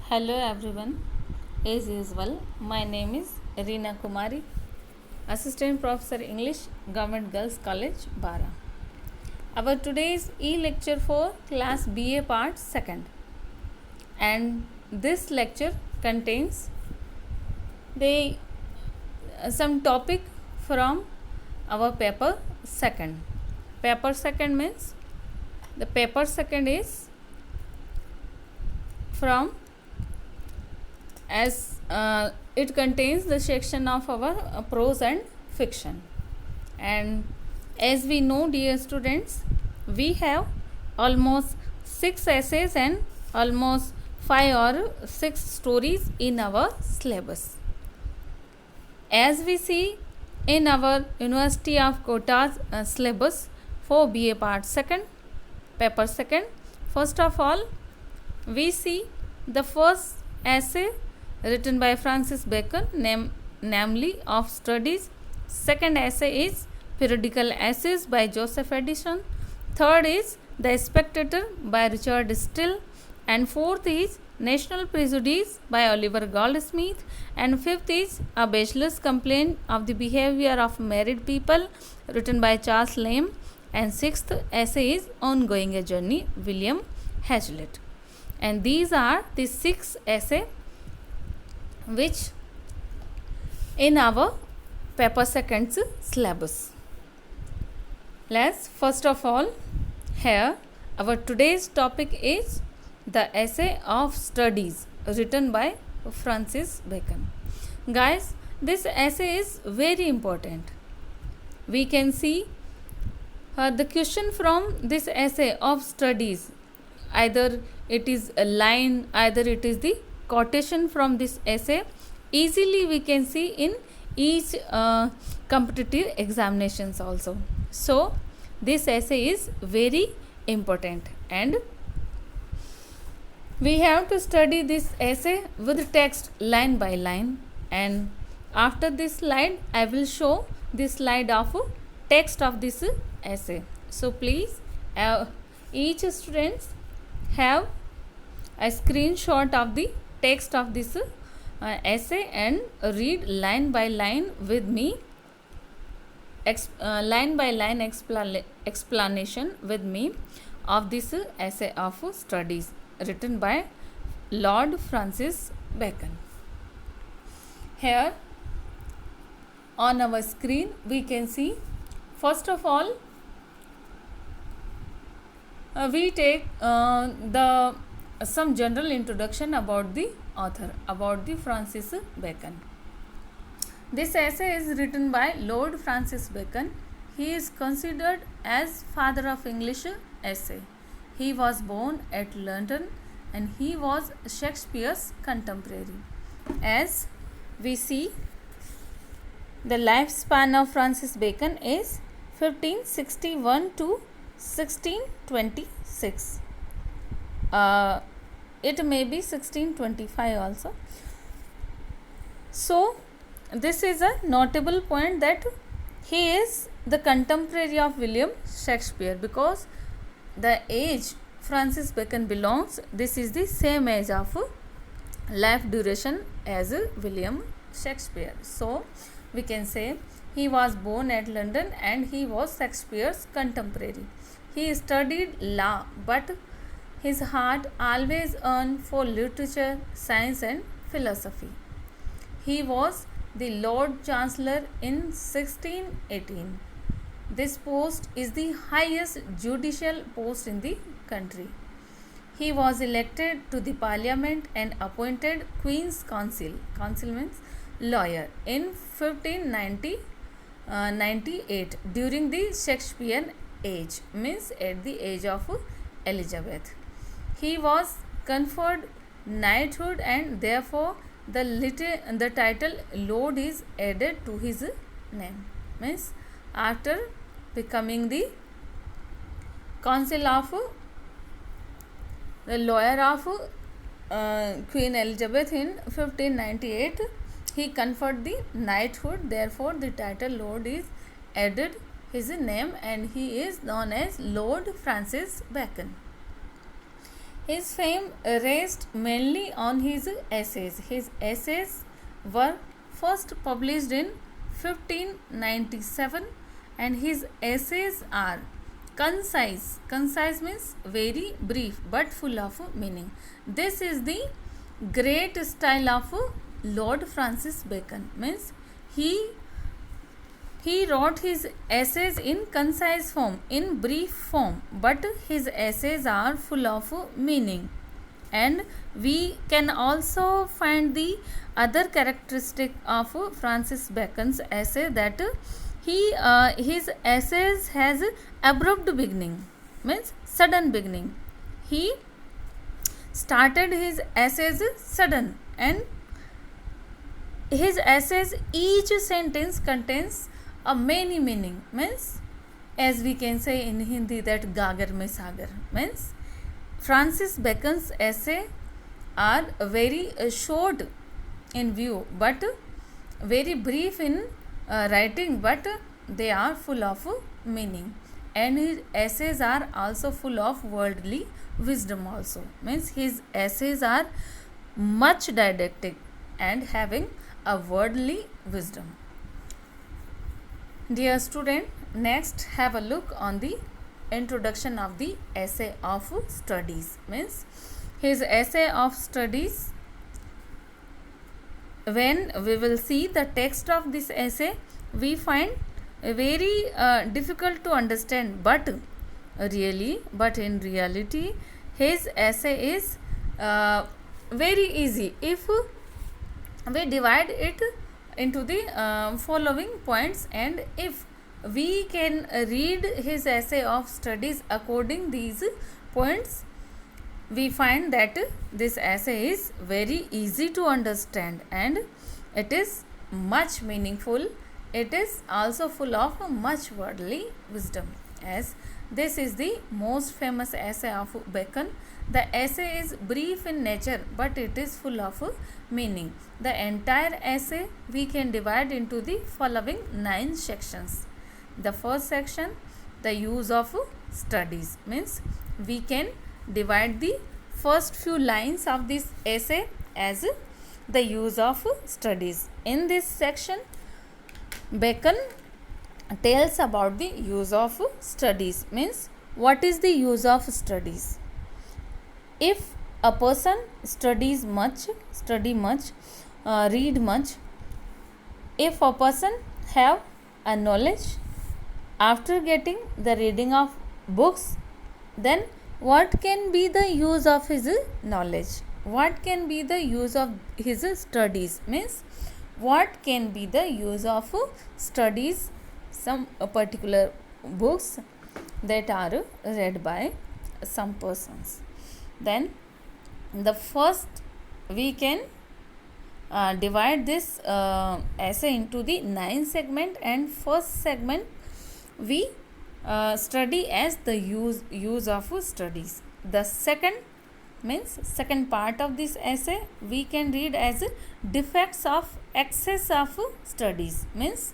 Hello everyone. As usual, my name is Reena Kumari, Assistant Professor English, Government Girls College, Bara. Our today's e-lecture for Class BA Part 2nd, and this lecture contains the some topic from our paper 2nd. Paper 2nd means the paper 2nd is from as it contains the section of our prose and fiction. And as we know, dear students, we have almost 6 essays and almost 5 or 6 stories in our syllabus. As we see in our University of Kota's syllabus for BA Part 2nd, paper 2nd, first of all, we see the first essay written by Francis Bacon, namely of studies. Second essay is periodical essays by Joseph Addison. Third is The Spectator by Richard Steele. And fourth is National Prejudice by Oliver Goldsmith. And fifth is A Bachelor's Complaint of the Behavior of Married People written by Charles Lamb. And sixth essay is Ongoing a Journey, William Hazlitt. And these are the 6 essays which in our paper 2nd's syllabus. Let's first of all, here our today's topic is the essay of studies written by Francis Bacon. Guys, this essay is very important. We can see the question from this essay of studies, either it is a line, either it is the quotation from this essay, easily we can see in each competitive examinations also. So this essay is very important and we have to study this essay with text line by line, and after this slide I will show this slide of text of this essay. So please each students have a screenshot of the text of this essay and read line by line with me, line by line explanation with me of this essay of studies written by Lord Francis Bacon. Here on our screen we can see, first of all, we take some general introduction about the author, about the Francis Bacon. This essay is written by Lord Francis Bacon. He is considered as father of English essay. He was born at London and he was Shakespeare's contemporary. As we see, the lifespan of Francis Bacon is 1561 to 1626. It may be 1625 also. So this is a notable point that he is the contemporary of William Shakespeare, because the age Francis Bacon belongs, this is the same age of life duration as William Shakespeare. So we can say he was born at London and he was Shakespeare's contemporary. He studied law, but his heart always yearned for literature, science and philosophy. He was the Lord Chancellor in 1618. This post is the highest judicial post in the country. He was elected to the Parliament and appointed Queen's Counsel, counsel means lawyer, in 1598 during the Shakespearean age, means at the age of Elizabeth. He was conferred knighthood and therefore the title Lord is added to his name, means after becoming the counsel of the lawyer of Queen Elizabeth in 1598, he conferred the knighthood, therefore the title Lord is added his name and he is known as Lord Francis Bacon. His fame rests mainly on his essays. His essays were first published in 1597 and his essays are concise. Concise means very brief but full of meaning. This is the great style of Lord Francis Bacon. Means he wrote his essays in concise form, in brief form, but his essays are full of meaning. And we can also find the other characteristic of Francis Bacon's essay, that his essays has abrupt beginning, means sudden beginning. He started his essays sudden, and his essays, each sentence contains a many meaning, means as we can say in Hindi that gagar mein sagar, means Francis Bacon's essay are very short in view but very brief in writing, but they are full of meaning. And his essays are also full of worldly wisdom also, means his essays are much didactic and having a worldly wisdom. Dear student, next have a look on the introduction of the essay of studies. Means his essay of studies, when we will see the text of this essay, we find very difficult to understand, but in reality his essay is very easy if we divide it into the following points, and if we can read his essay of studies according these points, we find that this essay is very easy to understand and it is much meaningful. It is also full of much worldly wisdom, as this is the most famous essay of Bacon. The essay is brief in nature but it is full of meaning. The entire essay we can divide into the following 9 sections. The first section, the use of studies, means we can divide the first few lines of this essay as the use of studies. In this section, Bacon tells about the use of studies, means what is the use of studies. If a person study much, read much, if a person have a knowledge after getting the reading of books, then what can be the use of his knowledge? What can be the use of his studies? Means what can be the use of studies, some particular books that are read by some persons. Then the first we can divide this essay into the 9 segment, and first segment we study as the use of studies. The second means second part of this essay we can read as defects of excess of studies, means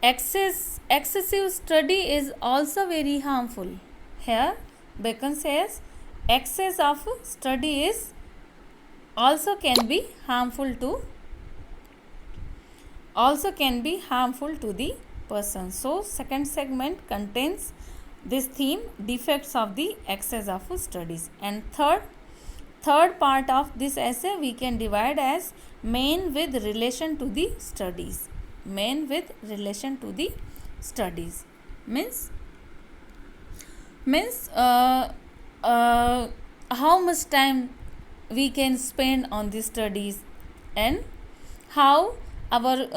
excessive study is also very harmful. Here Bacon says excess of study is also can be harmful to the person. So second segment contains this theme, defects of the excess of studies. And third part of this essay we can divide as main with relation to the studies. Main with relation to the studies means how much time we can spend on the studies and how our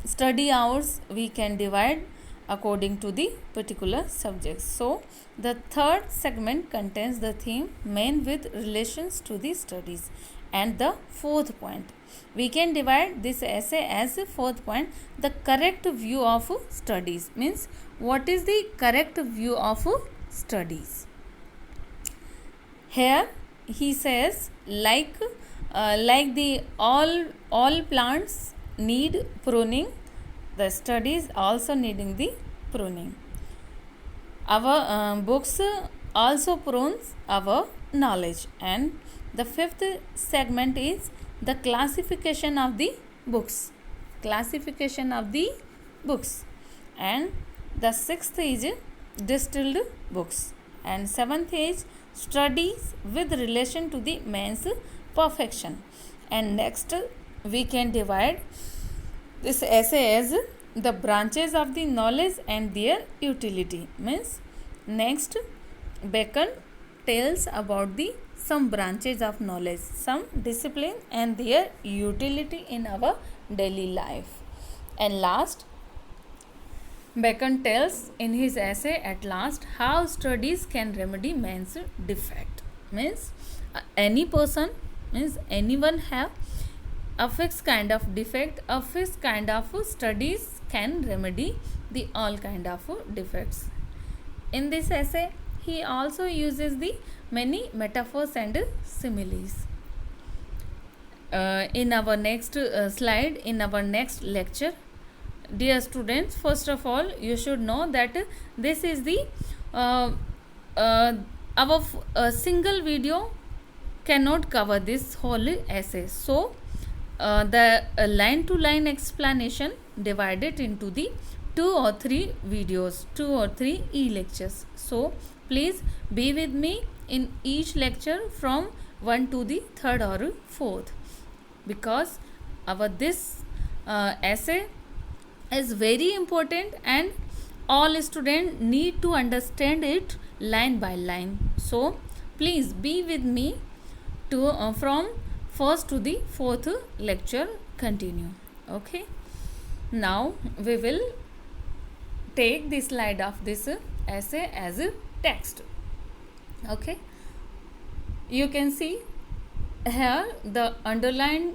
study hours we can divide according to the particular subjects. So the third segment contains the theme main with relations to the studies. And the fourth point, we can divide this essay as a fourth point, the correct view of studies, means what is the correct view of studies. Here he says like the all plants need pruning, the studies also needing the pruning. Our books also prunes our knowledge. And the fifth segment is the classification of the books. Classification of the books. And the sixth is distilled books. And seventh is studies with relation to the man's perfection. And next we can divide this essay as the branches of the knowledge and their utility. Means next Bacon tells about the some branches of knowledge, some discipline and their utility in our daily life. And last, Bacon tells in his essay at last how studies can remedy man's defect. Means any person, means anyone have a fixed kind of defect, a fixed kind of studies can remedy the all kind of defects. In this essay he also uses the many metaphors and similes. In our next slide, in our next lecture, dear students, first of all you should know that this is the our single video cannot cover this whole essay. So the line to line explanation divided into the 2 or 3 videos, 2 or 3 e-lectures. So please be with me in each lecture from 1 to the 3rd or 4th, because our this essay is very important and all students need to understand it line by line. So please be with me to from 1st to the 4th lecture continue. Okay, now we will take the slide of this essay as a text. Okay, you can see here the underline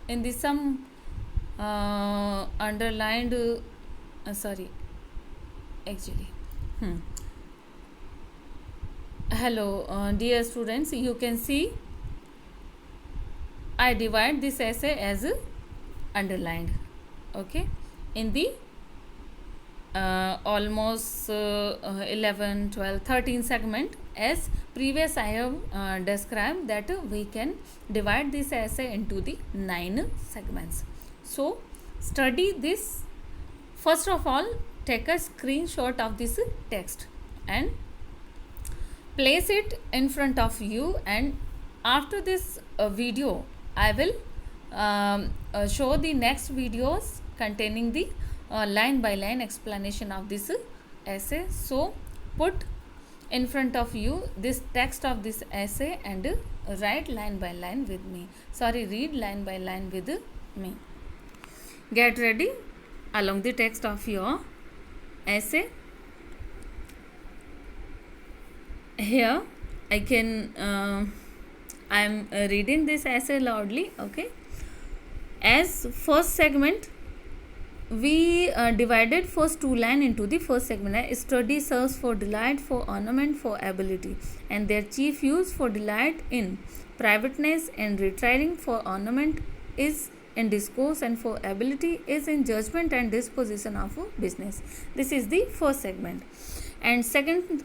in the some underlined sorry actually hello dear students, you can see I divide this essay as underlined. Okay, in the almost 11, 12, 13 segment. As previous I have described that we can divide this essay into the 9 segments. So study this. First of all, take a screenshot of this text and place it in front of you, and after this video I will show the next videos containing the line by line explanation of this essay. So put in front of you this text of this essay and write line by line with me. Sorry, read line by line with me. Get ready along the text of your essay. Here I can I am reading this essay loudly. Okay, as first segment we divided first 2 line into the first segment. Study serves for delight, for ornament, for ability, and their chief use for delight in privateness and retiring, for ornament is in discourse, and for ability is in judgment and disposition of business. This is the first segment. And second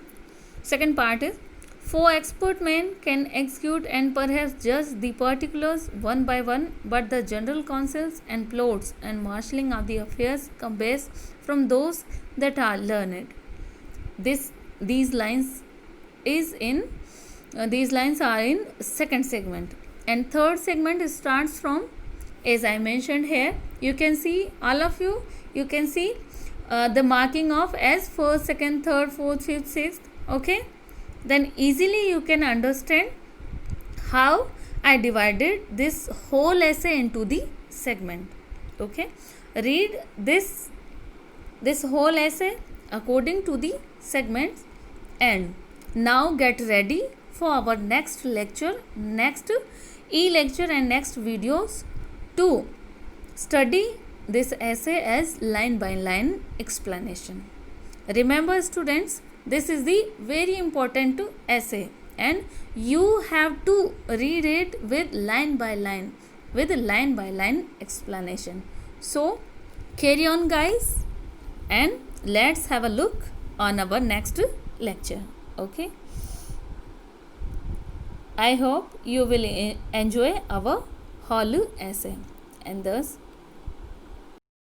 part is, for expert men can execute and perhaps judge the particulars one by one, but the general counsels and plots and marshalling of the affairs come best from those that are learned. These lines are in second segment. And third segment starts from, as I mentioned here, you can see all of you can see the marking of as first, second, third, fourth, fifth, sixth. Okay, then easily you can understand how I divided this whole essay into the segment. Okay, read this whole essay according to the segments, and now get ready for our next lecture, next e-lecture and next videos to study this essay as line by line explanation. Remember students, this is the very important essay and you have to read it with line by line explanation. So carry on guys, and let's have a look on our next lecture. Okay. I hope you will enjoy our whole essay, and thus